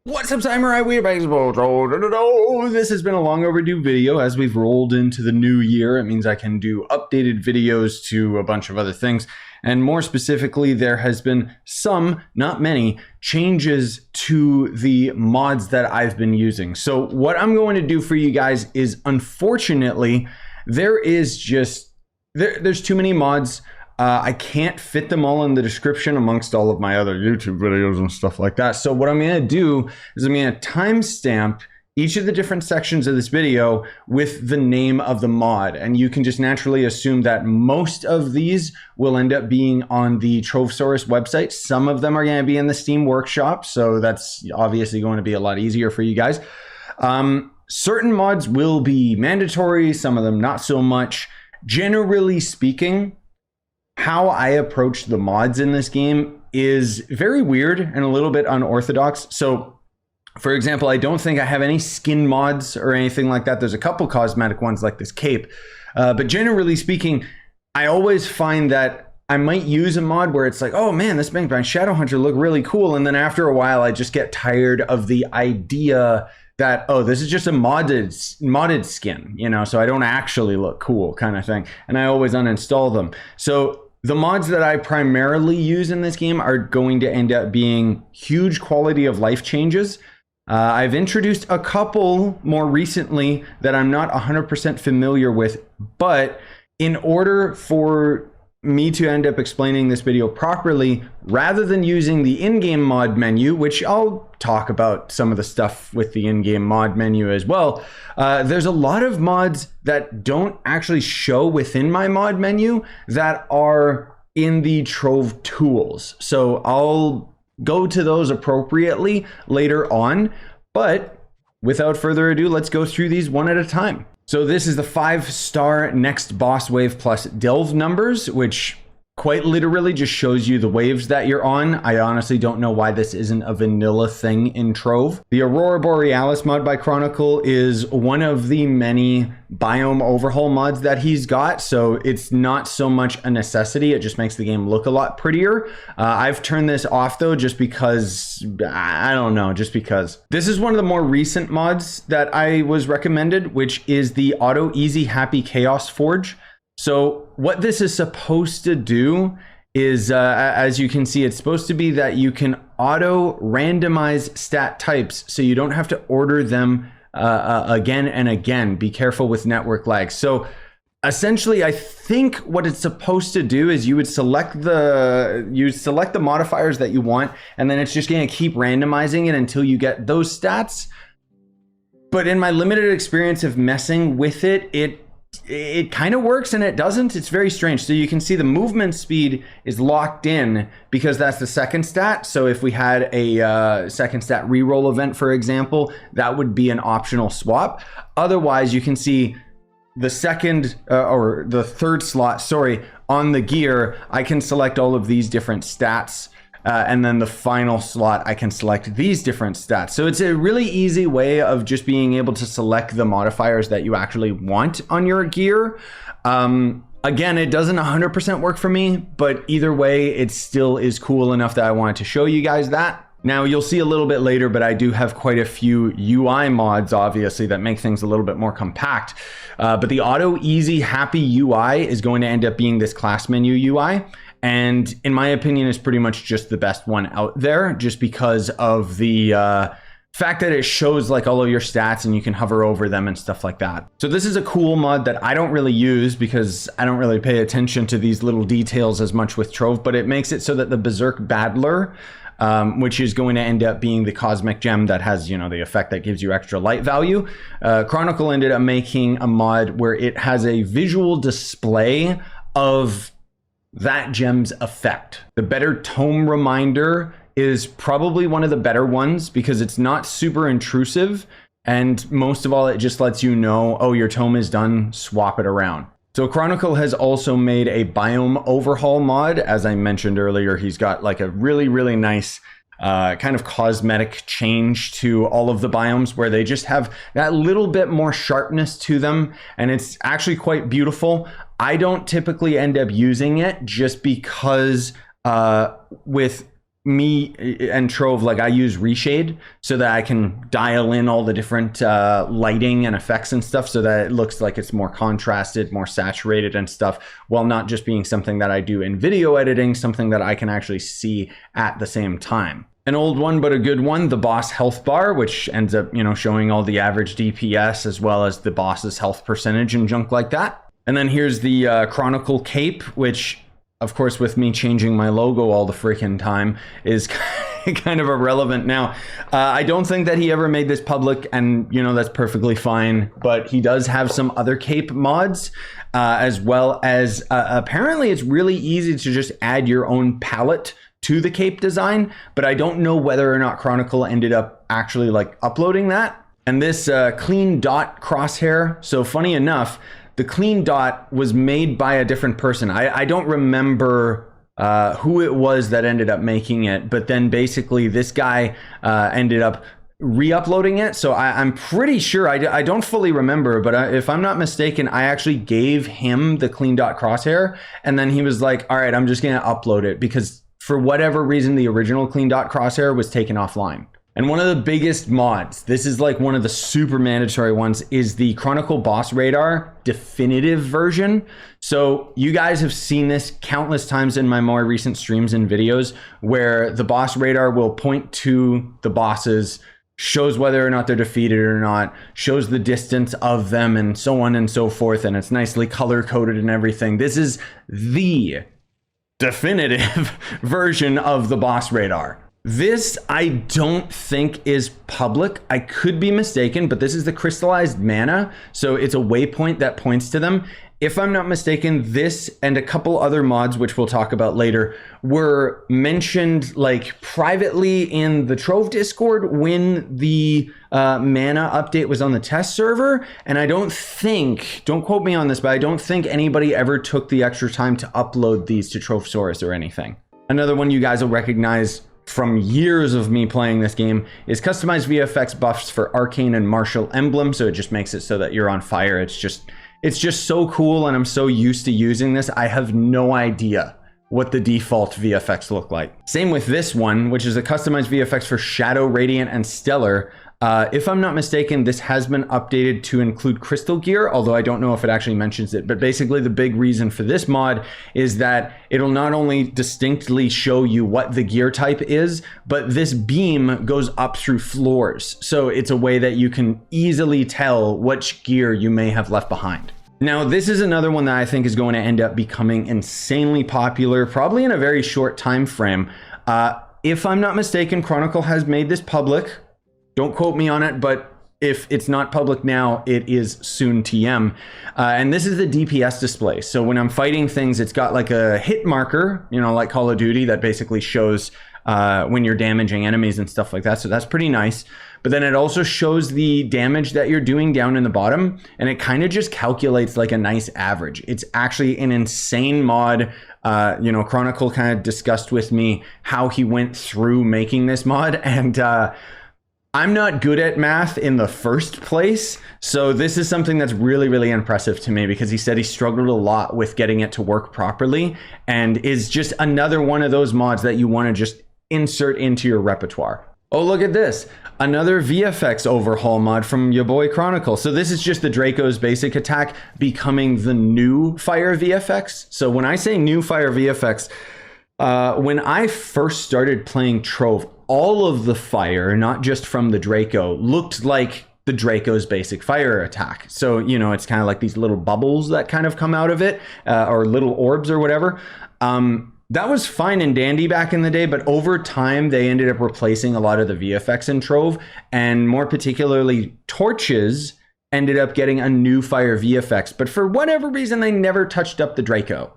What's up, Samurai? We're back. This has been a long overdue video as we've rolled into the new year. It means I can do updated videos to a bunch of other things. And more specifically, there has been some, not many, changes to the mods that I've been using. So what I'm going to do for you guys is, unfortunately, there's too many mods. I can't fit them all in the description amongst all of my other YouTube videos and stuff like that. So what I'm going to do is I'm going to timestamp each of the different sections of this video with the name of the mod. And you can just naturally assume that most of these will end up being on the Trovesaurus website. Some of them are going to be in the Steam Workshop. So that's obviously going to be a lot easier for you guys. Certain mods will be mandatory, some of them not so much. Generally speaking, how I approach the mods in this game is very weird and a little bit unorthodox. So, for example, I don't think I have any skin mods or anything like that. There's a couple cosmetic ones like this cape. But generally speaking, I always find that I might use a mod where it's like, oh man, this makes my Shadowhunter look really cool. And then after a while, I just get tired of the idea that, oh, this is just a modded skin, you know, so I don't actually look cool kind of thing. And I always uninstall them. So the mods that I primarily use in this game are going to end up being huge quality of life changes. I've introduced a couple more recently that I'm not 100% familiar with, but in order for me to end up explaining this video properly, rather than using the in-game mod menu, which I'll talk about some of the stuff with the in-game mod menu as well, there's a lot of mods that don't actually show within my mod menu that are in the Trove tools. So I'll go to those appropriately later on, but without further ado, let's go through these one at a time. So this is the 5-star next boss wave plus delve numbers, which quite literally just shows you the waves that you're on. I honestly don't know why this isn't a vanilla thing in Trove. The Aurora Borealis mod by Chronicle is one of the many biome overhaul mods that he's got, so it's not so much a necessity. It just makes the game look a lot prettier. I've turned this off though, just because, I don't know, just because. This is one of the more recent mods that I was recommended, which is the Auto Easy Happy Chaosforge. So what this is supposed to do is, as you can see, it's supposed to be that you can auto randomize stat types, so you don't have to order them again and again. Be careful with network lag. So essentially, I think what it's supposed to do is you would select the modifiers that you want, and then it's just going to keep randomizing it until you get those stats. But in my limited experience of messing with it, it kind of works and it doesn't. It's very strange. So you can see the movement speed is locked in because that's the second stat. So if we had a second stat reroll event, for example, that would be an optional swap. Otherwise, you can see the second or the third slot, sorry, on the gear, I can select all of these different stats. And then the final slot, I can select these different stats. So it's a really easy way of just being able to select the modifiers that you actually want on your gear. Again, it doesn't 100% work for me, but either way, it still is cool enough that I wanted to show you guys that. Now, you'll see a little bit later, but I do have quite a few UI mods, obviously, that make things a little bit more compact. But the Auto Easy Happy UI is going to end up being this class menu UI. And in my opinion, is pretty much just the best one out there, just because of the fact that it shows like all of your stats and you can hover over them and stuff like that. So this is a cool mod that I don't really use because I don't really pay attention to these little details as much with Trove, but it makes it so that the Berserk Battler, which is going to end up being the cosmic gem that has, you know, the effect that gives you extra light value. Chronicle ended up making a mod where it has a visual display of that gem's effect. The Better Tome Reminder is probably one of the better ones because it's not super intrusive, and most of all, it just lets you know, oh, your tome is done, swap it around. So Chronicle has also made a Biome Overhaul mod. As I mentioned earlier, he's got like a really, really nice kind of cosmetic change to all of the biomes where they just have that little bit more sharpness to them, and it's actually quite beautiful. I don't typically end up using it just because with me and Trove, like I use reshade so that I can dial in all the different lighting and effects and stuff so that it looks like it's more contrasted, more saturated and stuff, while not just being something that I do in video editing, something that I can actually see at the same time. An old one, but a good one, the boss health bar, which ends up, you know, showing all the average DPS as well as the boss's health percentage and junk like that. And then here's the Chronicle cape, which, of course, with me changing my logo all the freaking time, is kind of irrelevant now. I don't think that he ever made this public, and, you know, that's perfectly fine. But he does have some other cape mods, as well as apparently it's really easy to just add your own palette to the cape design, but I don't know whether or not Chronicle ended up actually like uploading that. And this clean dot crosshair, so funny enough, the clean dot was made by a different person. I don't remember who it was that ended up making it, but then basically this guy ended up re-uploading it. So I'm pretty sure, I don't fully remember, but if I'm not mistaken, I actually gave him the clean dot crosshair, and then he was like, all right, I'm just gonna upload it, because for whatever reason, the original clean dot crosshair was taken offline. And one of the biggest mods, this is like one of the super mandatory ones, is the Chronicle Boss Radar definitive version. So you guys have seen this countless times in my more recent streams and videos, where the boss radar will point to the bosses, shows whether or not they're defeated or not, shows the distance of them, and so on and so forth. And it's nicely color coded and everything. This is the definitive version of the boss radar. This I don't think is public. I could be mistaken, but this is the crystallized mana. So it's a waypoint that points to them. If I'm not mistaken, this and a couple other mods, which we'll talk about later, were mentioned like privately in the Trove Discord when the mana update was on the test server. And I don't think, don't quote me on this, but I don't think anybody ever took the extra time to upload these to Trovesaurus or anything. Another one you guys will recognize from years of me playing this game is customized VFX buffs for Arcane-Martial emblem. So it just makes it so that you're on fire. It's just so cool, and I'm so used to using this. I have no idea what the default VFX look like. Same with this one, which is a customized VFX for Shadow, Radiant, and Stellar. If I'm not mistaken, this has been updated to include crystal gear, although I don't know if it actually mentions it. But basically the big reason for this mod is that it'll not only distinctly show you what the gear type is, but this beam goes up through floors. So it's a way that you can easily tell which gear you may have left behind. Now, this is another one that I think is going to end up becoming insanely popular, probably in a very short time frame. If I'm not mistaken, Chronicle has made this public. Don't quote me on it, but if it's not public now, it is soon TM. And this is the DPS display. So when I'm fighting things, it's got like a hit marker, you know, like Call of Duty, that basically shows when you're damaging enemies and stuff like that. So that's pretty nice. But then it also shows the damage that you're doing down in the bottom, and it kind of just calculates like a nice average. It's actually an insane mod. You know, Chronicle kind of discussed with me how he went through making this mod, and I'm not good at math in the first place, so this is something that's really, really impressive to me, because he said he struggled a lot with getting it to work properly, and is just another one of those mods that you want to just insert into your repertoire. Oh, look at this. Another VFX overhaul mod from your boy Chronicle. So this is just the Draco's basic attack becoming the new fire VFX. So when I say new fire VFX, when I first started playing Trove, all of the fire, not just from the Draco, looked like the Draco's basic fire attack. So, you know, it's kind of like these little bubbles that kind of come out of it, or little orbs or whatever. That was fine and dandy back in the day, but over time, they ended up replacing a lot of the VFX in Trove, and more particularly torches ended up getting a new fire VFX, but for whatever reason, they never touched up the Draco.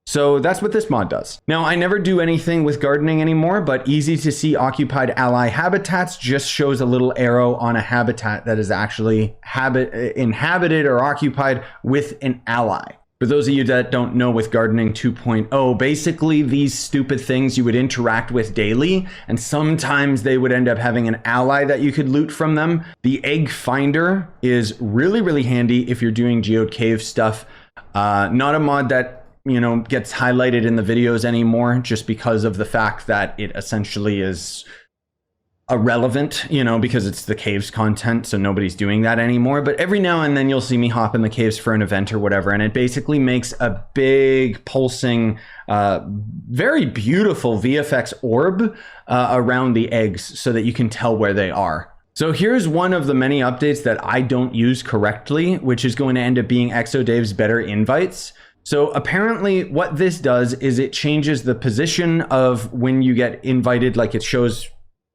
So that's what this mod does. Now, I never do anything with gardening anymore, but easy to see occupied ally habitats just shows a little arrow on a habitat that is actually inhabited or occupied with an ally. For those of you that don't know, with Gardening 2.0, basically these stupid things you would interact with daily, and sometimes they would end up having an ally that you could loot from them. The Egg Finder is really, really handy if you're doing Geode Cave stuff. Not a mod that gets highlighted in the videos anymore, just because of the fact that it essentially is irrelevant, because it's the caves content, so nobody's doing that anymore. But every now and then you'll see me hop in the caves for an event or whatever, and it basically makes a big pulsing, very beautiful VFX orb around the eggs so that you can tell where they are. So here's one of the many updates that I don't use correctly, which is going to end up being Exodave's better invites. So apparently what this does is it changes the position of when you get invited, like it shows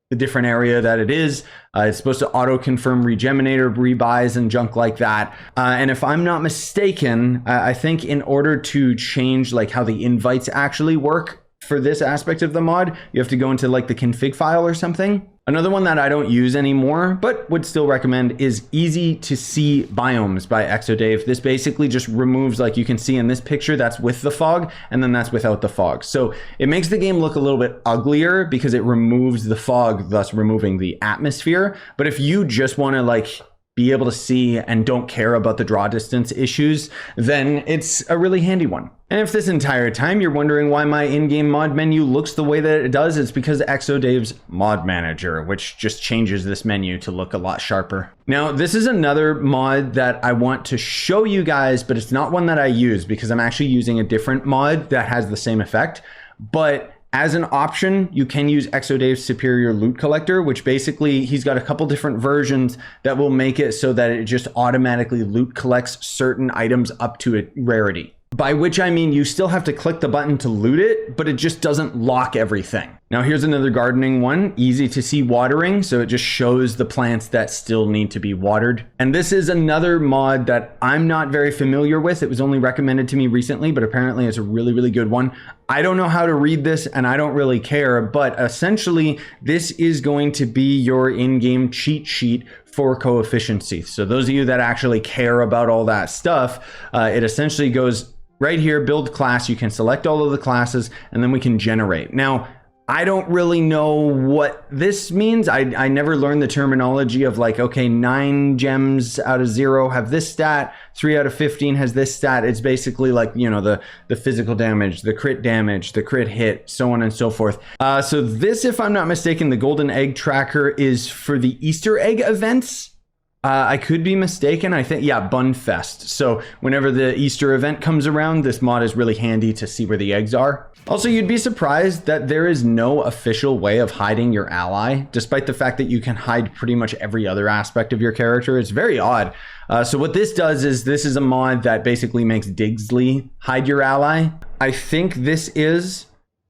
the different area that it is. It's supposed to auto-confirm Regeminator rebuys and junk like that. And if I'm not mistaken, I think in order to change like how the invites actually work for this aspect of the mod, you have to go into like the config file or something. Another one that I don't use anymore, but would still recommend, is Easy to See Biomes by Exodave. This basically just removes, like you can see in this picture, that's with the fog, and then that's without the fog. So it makes the game look a little bit uglier because it removes the fog, thus removing the atmosphere. But if you just want to like be able to see and don't care about the draw distance issues, then it's a really handy one. And if this entire time you're wondering why my in-game mod menu looks the way that it does, it's because Exodave's mod manager, which just changes this menu to look a lot sharper. Now, this is another mod that I want to show you guys, but it's not one that I use because I'm actually using a different mod that has the same effect. But as an option, you can use Exodave's Superior Loot Collector, which basically he's got a couple different versions that will make it so that it just automatically loot collects certain items up to a rarity. By which I mean you still have to click the button to loot it, but it just doesn't lock everything. Now here's another gardening one, Easy to See Watering, so it just shows the plants that still need to be watered. And this is another mod that I'm not very familiar with. It was only recommended to me recently, but apparently it's a really, really good one. I don't know how to read this and I don't really care, but essentially this is going to be your in-game cheat sheet for coefficiency. So those of you that actually care about all that stuff, it essentially goes right here, build class. You can select all of the classes and then we can generate. Now, I don't really know what this means. I never learned the terminology of like, okay, 9 gems out of 0 have this stat, 3 out of 15 has this stat. It's basically like, the physical damage, the crit hit, so on and so forth. So this, if I'm not mistaken, the golden egg tracker is for the Easter egg events. I could be mistaken. I think, yeah, Bunfest. So whenever the Easter event comes around, this mod is really handy to see where the eggs are. Also, you'd be surprised that there is no official way of hiding your ally, despite the fact that you can hide pretty much every other aspect of your character. It's very odd. So what this does is this is a mod that basically makes Digsley hide your ally. I think this is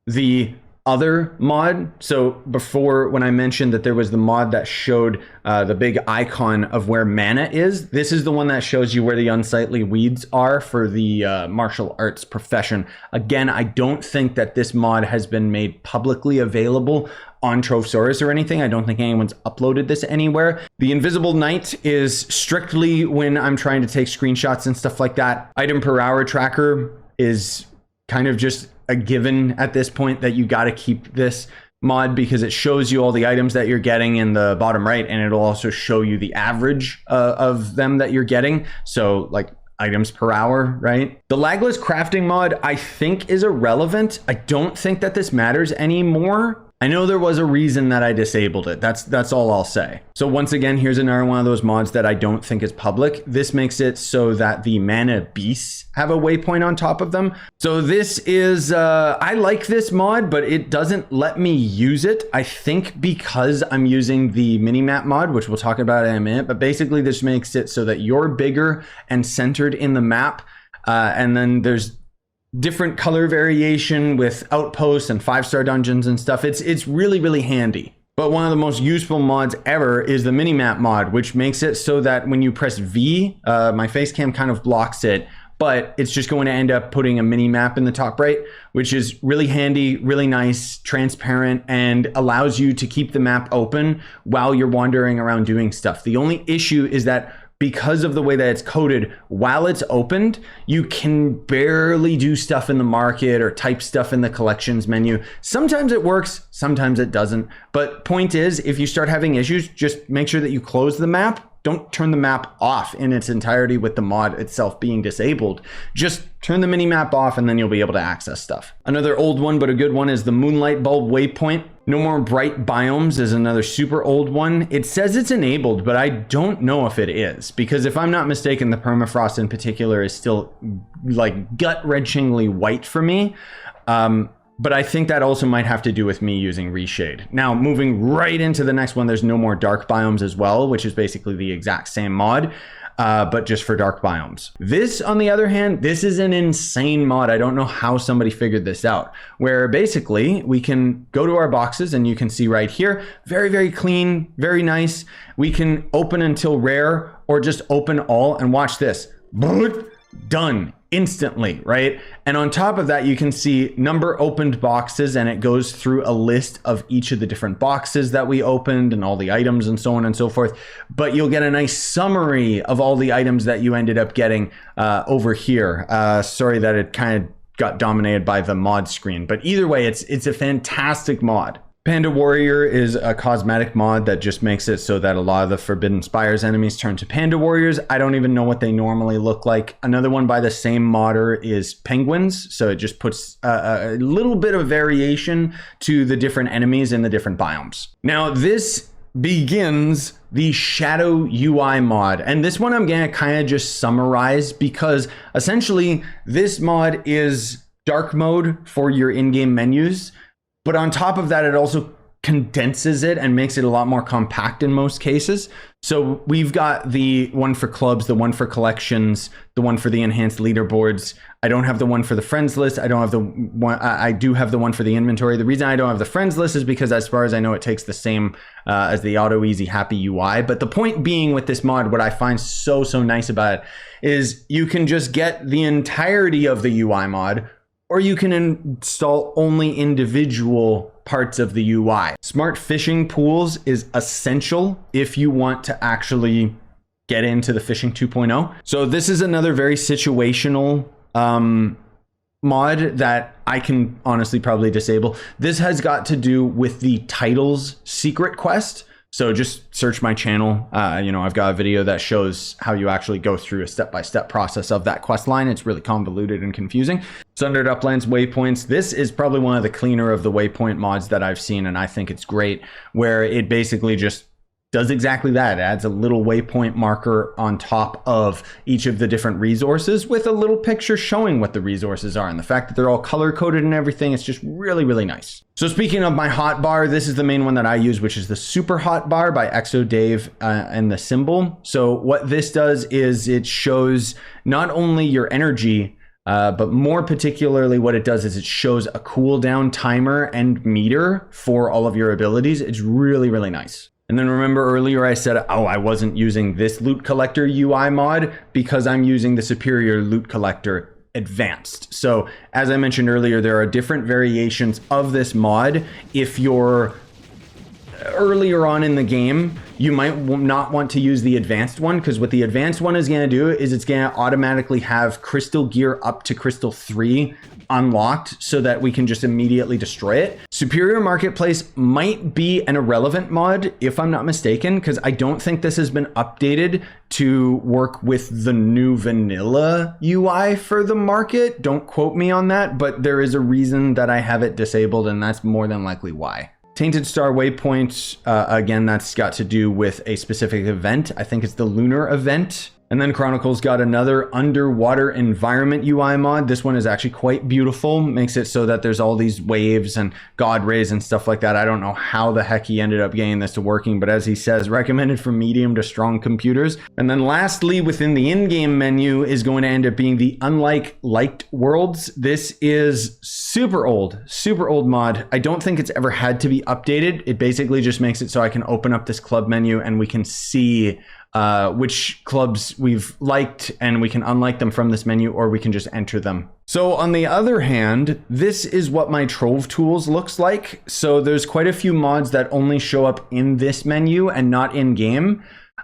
the other mod. So before, when I mentioned that there was the mod that showed the big icon of where mana is, this is the one that shows you where the unsightly weeds are for the martial arts profession. Again, I don't think that this mod has been made publicly available on Trovesaurus or anything. I don't think anyone's uploaded this anywhere. The invisible knight is strictly when I'm trying to take screenshots and stuff like that. Item per hour tracker is kind of just a given at this point that you got to keep this mod because it shows you all the items that you're getting in the bottom right, and it'll also show you the average of them that you're getting. So like items per hour, right? The Lagless Crafting mod I think is irrelevant. I don't think that this matters anymore. I know there was a reason that I disabled it. That's all I'll say. So once again, here's another one of those mods that I don't think is public. This makes it so that the mana beasts have a waypoint on top of them. So this is, I like this mod, but it doesn't let me use it. I think because I'm using the Minimap mod, which we'll talk about in a minute, but basically this makes it so that you're bigger and centered in the map. And then there's different color variation with outposts and 5-star dungeons and stuff. It's really, really handy. But one of the most useful mods ever is the Minimap mod, which makes it so that when you press V, my face cam kind of blocks it, but it's just going to end up putting a mini map in the top right, which is really handy, really nice, transparent, and allows you to keep the map open while you're wandering around doing stuff. The only issue is that because of the way that it's coded, while it's opened, you can barely do stuff in the market or type stuff in the collections menu. Sometimes it works, sometimes it doesn't. But point is, if you start having issues, just make sure that you close the map don't turn the map off in its entirety with the mod itself being disabled. Just turn the minimap off and then you'll be able to access stuff. Another old one, but a good one, is the Moonlight bulb waypoint. No more bright biomes is another super old one. It says it's enabled, but I don't know if it is, because if I'm not mistaken, the permafrost in particular is still like gut-wrenchingly white for me. But I think that also might have to do with me using reshade. Now, moving right into the next one, there's no more dark biomes as well, which is basically the exact same mod, but just for dark biomes. This, on the other hand, this is an insane mod. I don't know how somebody figured this out, where basically we can go to our boxes and you can see right here, very, very clean, very nice. We can open until rare or just open all, and watch this. Done instantly, right? And on top of that, you can see number opened boxes, and it goes through a list of each of the different boxes that we opened and all the items and so on and so forth. But you'll get a nice summary of all the items that you ended up getting over here. Sorry that it kind of got dominated by the mod screen, but either way, it's a fantastic mod. Panda Warrior is a cosmetic mod that just makes it so that a lot of the Forbidden Spires enemies turn to Panda Warriors. I don't even know what they normally look like. Another one by the same modder is Penguins. So it just puts a little bit of variation to the different enemies in the different biomes. Now this begins the Shadow UI mod. And this one I'm gonna kind of just summarize, because essentially this mod is dark mode for your in-game menus. But on top of that, it also condenses it and makes it a lot more compact in most cases. So we've got the one for clubs, the one for collections, the one for the enhanced leaderboards. I don't have the one for the friends list. I don't have the one, I do have the one for the inventory. The reason I don't have the friends list is because, as far as I know, it takes the same as the auto easy happy UI. But the point being with this mod, what I find so nice about it is you can just get the entirety of the UI mod, or you can install only individual parts of the UI. Smart fishing pools is essential if you want to actually get into the fishing 2.0. So this is another very situational mod that I can honestly probably disable. This has got to do with the titles secret quest. So just search my channel. You know, I've got a video that shows how you actually go through a step-by-step process of that quest line. It's really convoluted and confusing. Sundered, Uplands, Waypoints. This is probably one of the cleaner of the Waypoint mods that I've seen, and I think it's great, where it basically just does exactly that. It adds a little waypoint marker on top of each of the different resources with a little picture showing what the resources are. And the fact that they're all color coded and everything, it's just really nice. So speaking of my hotbar, this is the main one that I use, which is the Super Hotbar by ExoDave and the symbol. So what this does is it shows not only your energy, but more particularly what it does is it shows a cooldown timer and meter for all of your abilities. It's really nice. And then remember earlier I said, oh, I wasn't using this loot collector UI mod because I'm using the superior loot collector advanced. So as I mentioned earlier, there are different variations of this mod. If you're earlier on in the game, you might not want to use the advanced one, because what the advanced one is going to do is it's going to automatically have crystal gear up to crystal 3 unlocked so that we can just immediately destroy it. Superior Marketplace might be an irrelevant mod if I'm not mistaken, because I don't think this has been updated to work with the new vanilla UI for the market. Don't quote me on that, but there is a reason that I have it disabled, and that's more than likely why. Tainted Star Waypoints, again, that's got to do with a specific event. I think it's the lunar event. And then Chronicles got another underwater environment UI mod. This one is actually quite beautiful. Makes it so that there's all these waves and god rays and stuff like that. I don't know how the heck he ended up getting this to working, but as he says, recommended for medium to strong computers. And then lastly, within the in-game menu is going to end up being the Unlike Liked Worlds. This is super old mod. I don't think it's ever had to be updated. It basically just makes it so I can open up this club menu and we can see which clubs we've liked, and we can unlike them from this menu, or we can just enter them. So on the other hand, this is what my Trove tools looks like. So there's quite a few mods that only show up in this menu and not in game.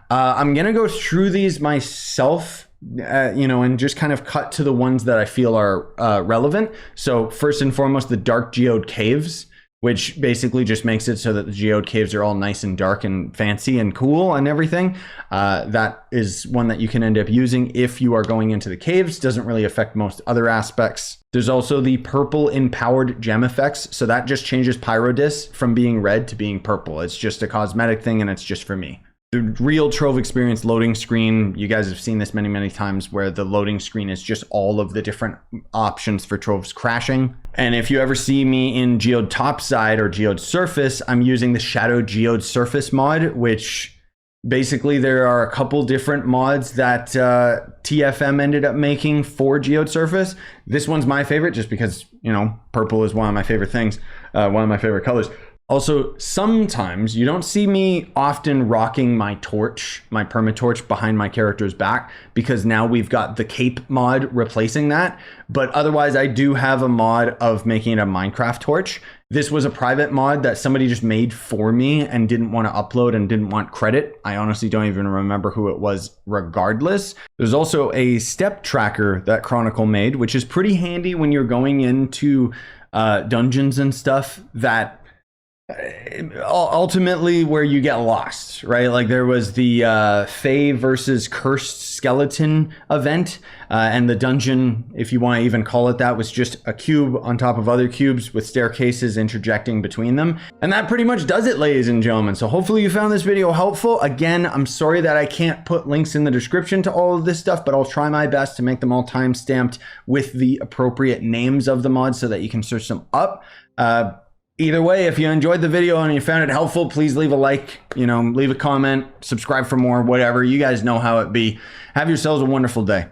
I'm gonna go through these myself, you know, and just kind of cut to the ones that I feel are relevant. So first and foremost, the Dark Geode Caves. which basically just makes it so that the Geode caves are all nice and dark and fancy and cool and everything. That is one that you can end up using if you are going into the caves. Doesn't really affect most other aspects. There's also the purple empowered gem effects. So that just changes Pyrodis from being red to being purple. It's just a cosmetic thing and it's just for me. The real Trove experience loading screen, you guys have seen this many, many times, where the loading screen is just all of the different options for Trove's crashing. And if you ever see me in Geode Topside or Geode Surface, I'm using the Shadow Geode Surface mod, which basically there are a couple different mods that TFM ended up making for Geode Surface. This one's my favorite just because, you know, purple is one of my favorite things, one of my favorite colors. Also, sometimes you don't see me often rocking my torch, my permatorch behind my character's back, because now we've got the cape mod replacing that. But otherwise, I do have a mod of making it a Minecraft torch. This was a private mod that somebody just made for me and didn't want to upload and didn't want credit. I honestly don't even remember who it was regardless. There's also a step tracker that Chronicle made, which is pretty handy when you're going into dungeons and stuff that ultimately where you get lost, right? Like there was the Fae versus Cursed Skeleton event, and the dungeon, if you want to even call it that, was just a cube on top of other cubes with staircases interjecting between them. And that pretty much does it, ladies and gentlemen. So hopefully you found this video helpful. Again, I'm sorry that I can't put links in the description to all of this stuff, but I'll try my best to make them all time-stamped with the appropriate names of the mods so that you can search them up. Either way, if you enjoyed the video and you found it helpful, please leave a like, you know, leave a comment, subscribe for more, whatever. You guys know how it be. Have yourselves a wonderful day.